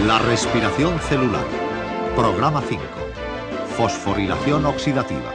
La respiración celular. Programa 5. Fosforilación oxidativa.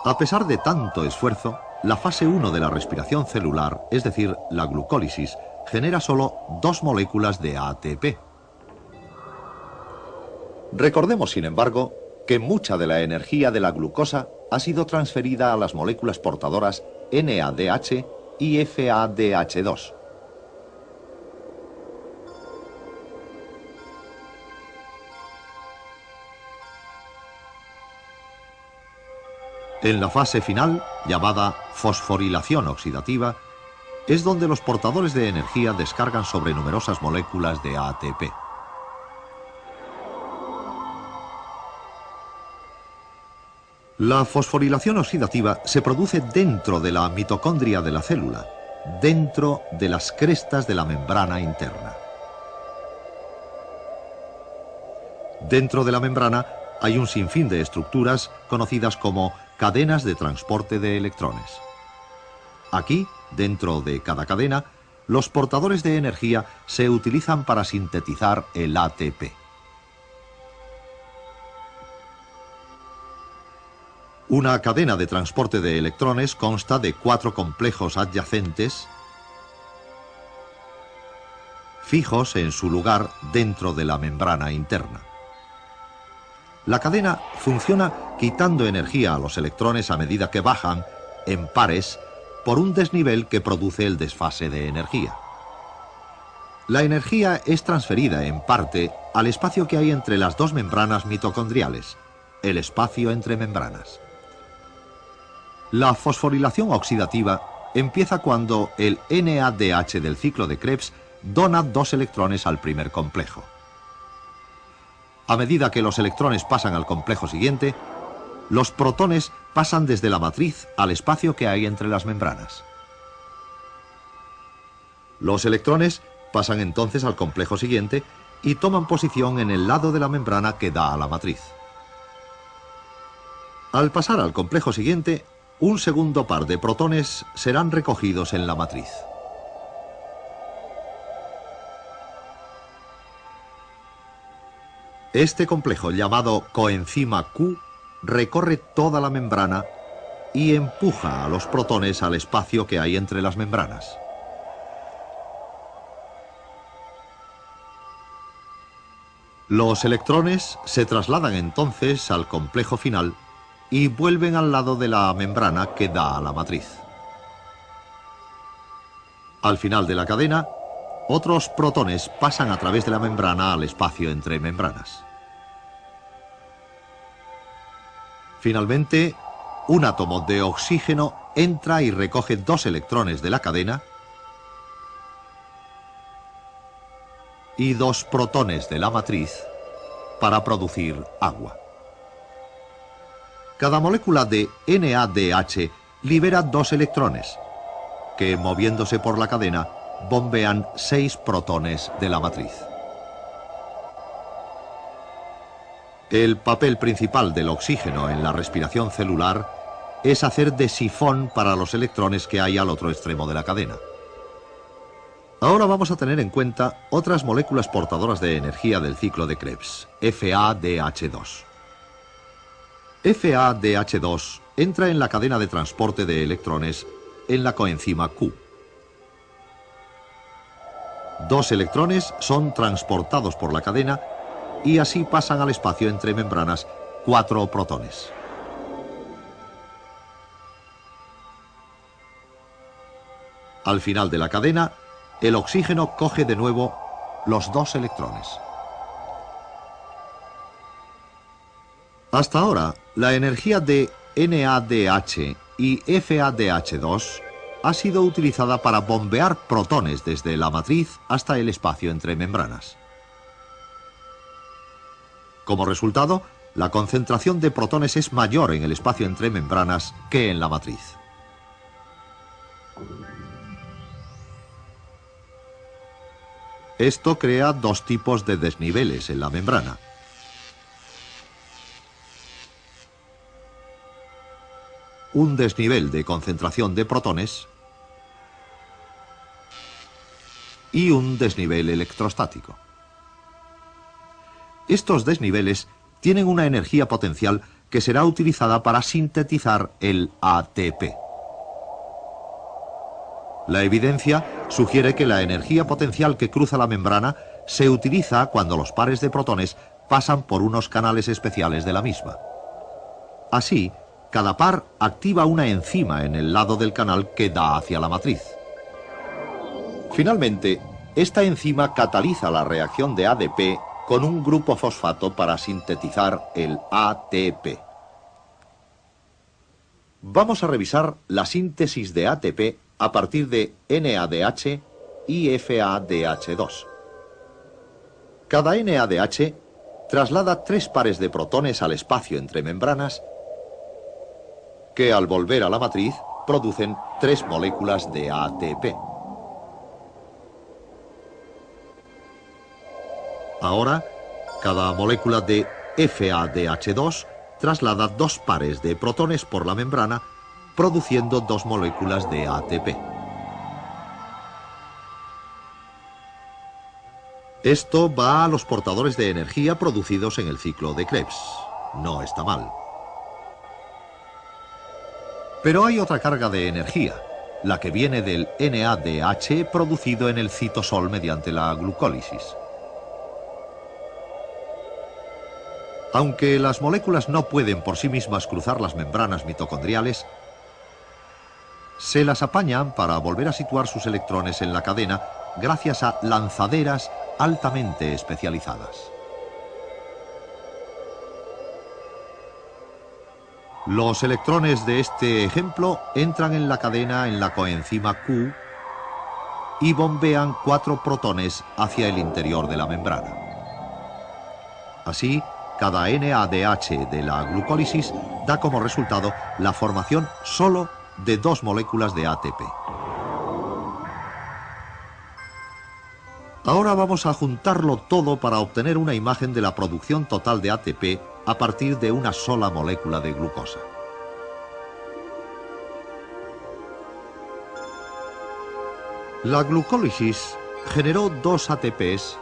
A pesar de tanto esfuerzo, la fase 1 de la respiración celular, es decir, la glucólisis, genera solo 2 moléculas de ATP. Recordemos, sin embargo, que mucha de la energía de la glucosa ha sido transferida a las moléculas portadoras NADH y FADH2. En la fase final, llamada fosforilación oxidativa, es donde los portadores de energía descargan sobre numerosas moléculas de ATP. La fosforilación oxidativa se produce dentro de la mitocondria de la célula, dentro de las crestas de la membrana interna. Dentro de la membrana hay un sinfín de estructuras conocidas como cadenas de transporte de electrones. Aquí, dentro de cada cadena, los portadores de energía se utilizan para sintetizar el ATP. Una cadena de transporte de electrones consta de 4 complejos adyacentes fijos en su lugar dentro de la membrana interna. La cadena funciona quitando energía a los electrones a medida que bajan, en pares, por un desnivel que produce el desfase de energía. La energía es transferida, en parte, al espacio que hay entre las 2 membranas mitocondriales, el espacio entre membranas. La fosforilación oxidativa empieza cuando el NADH del ciclo de Krebs dona 2 electrones al primer complejo. A medida que los electrones pasan al complejo siguiente, los protones pasan desde la matriz al espacio que hay entre las membranas. Los electrones pasan entonces al complejo siguiente y toman posición en el lado de la membrana que da a la matriz. Al pasar al complejo siguiente, un segundo par de protones serán recogidos en la matriz. Este complejo, llamado coenzima Q, recorre toda la membrana y empuja a los protones al espacio que hay entre las membranas. Los electrones se trasladan entonces al complejo final y vuelven al lado de la membrana que da a la matriz. Al final de la cadena, otros protones pasan a través de la membrana al espacio entre membranas. Finalmente, un átomo de oxígeno entra y recoge 2 electrones de la cadena y 2 protones de la matriz para producir agua. Cada molécula de NADH libera 2 electrones, que moviéndose por la cadena bombean 6 protones de la matriz. El papel principal del oxígeno en la respiración celular es hacer de sifón para los electrones que hay al otro extremo de la cadena. Ahora vamos a tener en cuenta otras moléculas portadoras de energía del ciclo de Krebs, FADH2. FADH2 entra en la cadena de transporte de electrones en la coenzima Q. 2 electrones son transportados por la cadena y así pasan al espacio entre membranas 4 protones. Al final de la cadena, el oxígeno coge de nuevo los 2 electrones. Hasta ahora, la energía de NADH y FADH2 ha sido utilizada para bombear protones desde la matriz hasta el espacio entre membranas. Como resultado, la concentración de protones es mayor en el espacio entre membranas que en la matriz. Esto crea 2 tipos de desniveles en la membrana. un desnivel de concentración de protones y un desnivel electrostático. Estos desniveles tienen una energía potencial que será utilizada para sintetizar el ATP. La evidencia sugiere que la energía potencial que cruza la membrana se utiliza cuando los pares de protones pasan por unos canales especiales de la misma. Así, cada par activa una enzima en el lado del canal que da hacia la matriz. Finalmente, esta enzima cataliza la reacción de ADP con un grupo fosfato para sintetizar el ATP. Vamos a revisar la síntesis de ATP a partir de NADH y FADH2. Cada NADH traslada 3 pares de protones al espacio entre membranas que al volver a la matriz producen 3 moléculas de ATP. Ahora, cada molécula de FADH2 traslada 2 pares de protones por la membrana, produciendo 2 moléculas de ATP. Esto va a los portadores de energía producidos en el ciclo de Krebs. No está mal. Pero hay otra carga de energía, la que viene del NADH producido en el citosol mediante la glucólisis. Aunque las moléculas no pueden por sí mismas cruzar las membranas mitocondriales, se las apañan para volver a situar sus electrones en la cadena gracias a lanzaderas altamente especializadas. Los electrones de este ejemplo entran en la cadena en la coenzima Q y bombean 4 protones hacia el interior de la membrana. Así, cada NADH de la glucólisis da como resultado la formación solo de 2 moléculas de ATP. Ahora vamos a juntarlo todo para obtener una imagen de la producción total de ATP a partir de una sola molécula de glucosa. La glucólisis generó 2 ATPs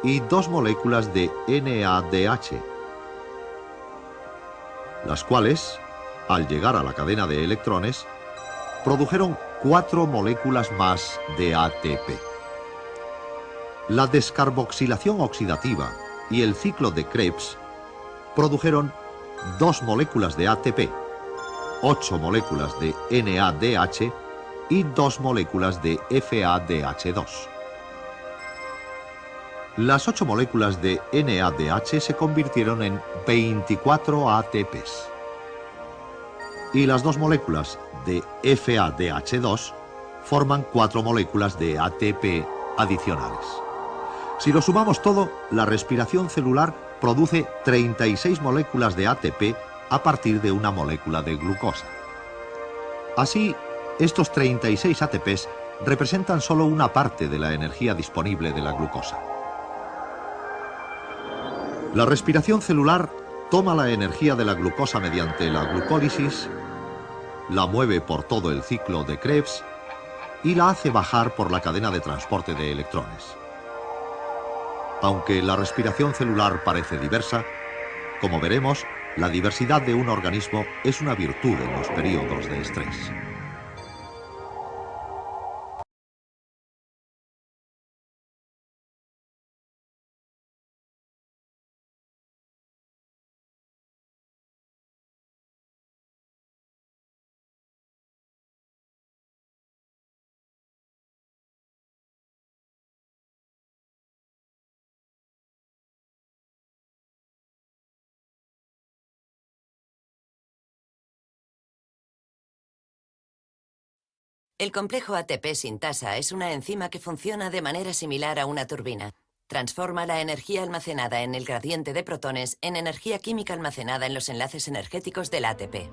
y 2 moléculas de NADH, las cuales, al llegar a la cadena de electrones, produjeron 4 moléculas más de ATP. La descarboxilación oxidativa y el ciclo de Krebs produjeron 2 moléculas de ATP, 8 moléculas de NADH y 2 moléculas de FADH2. Las 8 moléculas de NADH se convirtieron en 24 ATPs. Y las 2 moléculas de FADH2 forman 4 moléculas de ATP adicionales. Si lo sumamos todo, la respiración celular produce 36 moléculas de ATP a partir de una molécula de glucosa. Así, estos 36 ATPs representan solo una parte de la energía disponible de la glucosa. La respiración celular toma la energía de la glucosa mediante la glucólisis, la mueve por todo el ciclo de Krebs y la hace bajar por la cadena de transporte de electrones. Aunque la respiración celular parece diversa, como veremos, la diversidad de un organismo es una virtud en los periodos de estrés. El complejo ATP sintasa es una enzima que funciona de manera similar a una turbina. Transforma la energía almacenada en el gradiente de protones en energía química almacenada en los enlaces energéticos del ATP.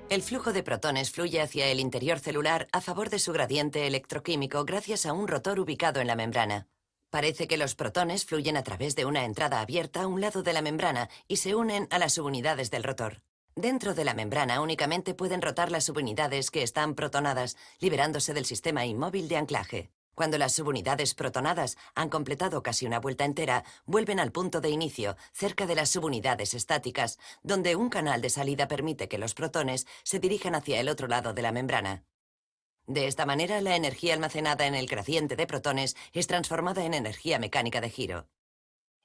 El flujo de protones fluye hacia el interior celular a favor de su gradiente electroquímico gracias a un rotor ubicado en la membrana. Parece que los protones fluyen a través de una entrada abierta a un lado de la membrana y se unen a las subunidades del rotor. Dentro de la membrana únicamente pueden rotar las subunidades que están protonadas, liberándose del sistema inmóvil de anclaje. Cuando las subunidades protonadas han completado casi una vuelta entera, vuelven al punto de inicio, cerca de las subunidades estáticas, donde un canal de salida permite que los protones se dirijan hacia el otro lado de la membrana. De esta manera, la energía almacenada en el gradiente de protones es transformada en energía mecánica de giro.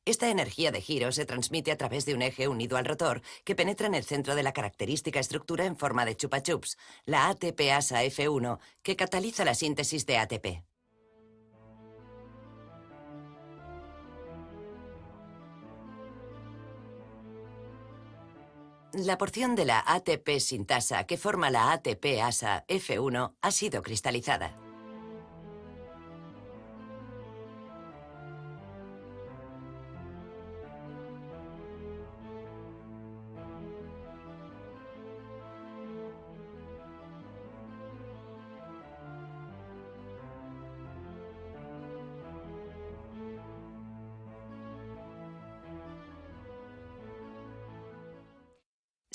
Esta energía de giro se transmite a través de un eje unido al rotor que penetra en el centro de la característica estructura en forma de chupa chups, la ATP-asa F1, que cataliza la síntesis de ATP. La porción de la ATP sintasa que forma la ATP-asa F1 ha sido cristalizada.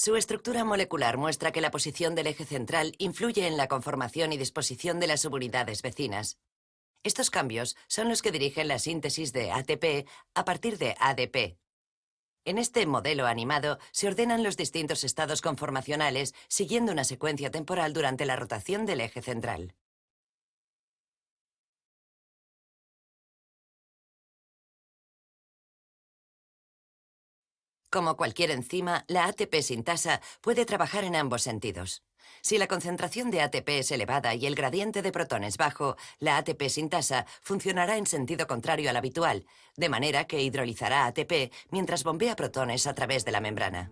Su estructura molecular muestra que la posición del eje central influye en la conformación y disposición de las subunidades vecinas. Estos cambios son los que dirigen la síntesis de ATP a partir de ADP. En este modelo animado se ordenan los distintos estados conformacionales siguiendo una secuencia temporal durante la rotación del eje central. Como cualquier enzima, la ATP sintasa puede trabajar en ambos sentidos. Si la concentración de ATP es elevada y el gradiente de protones bajo, la ATP sintasa funcionará en sentido contrario al habitual, de manera que hidrolizará ATP mientras bombea protones a través de la membrana.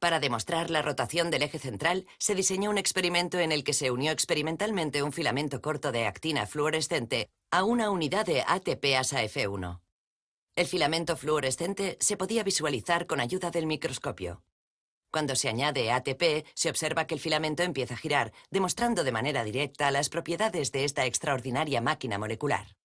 Para demostrar la rotación del eje central, se diseñó un experimento en el que se unió experimentalmente un filamento corto de actina fluorescente a una unidad de ATP-asa F1. El filamento fluorescente se podía visualizar con ayuda del microscopio. Cuando se añade ATP, se observa que el filamento empieza a girar, demostrando de manera directa las propiedades de esta extraordinaria máquina molecular.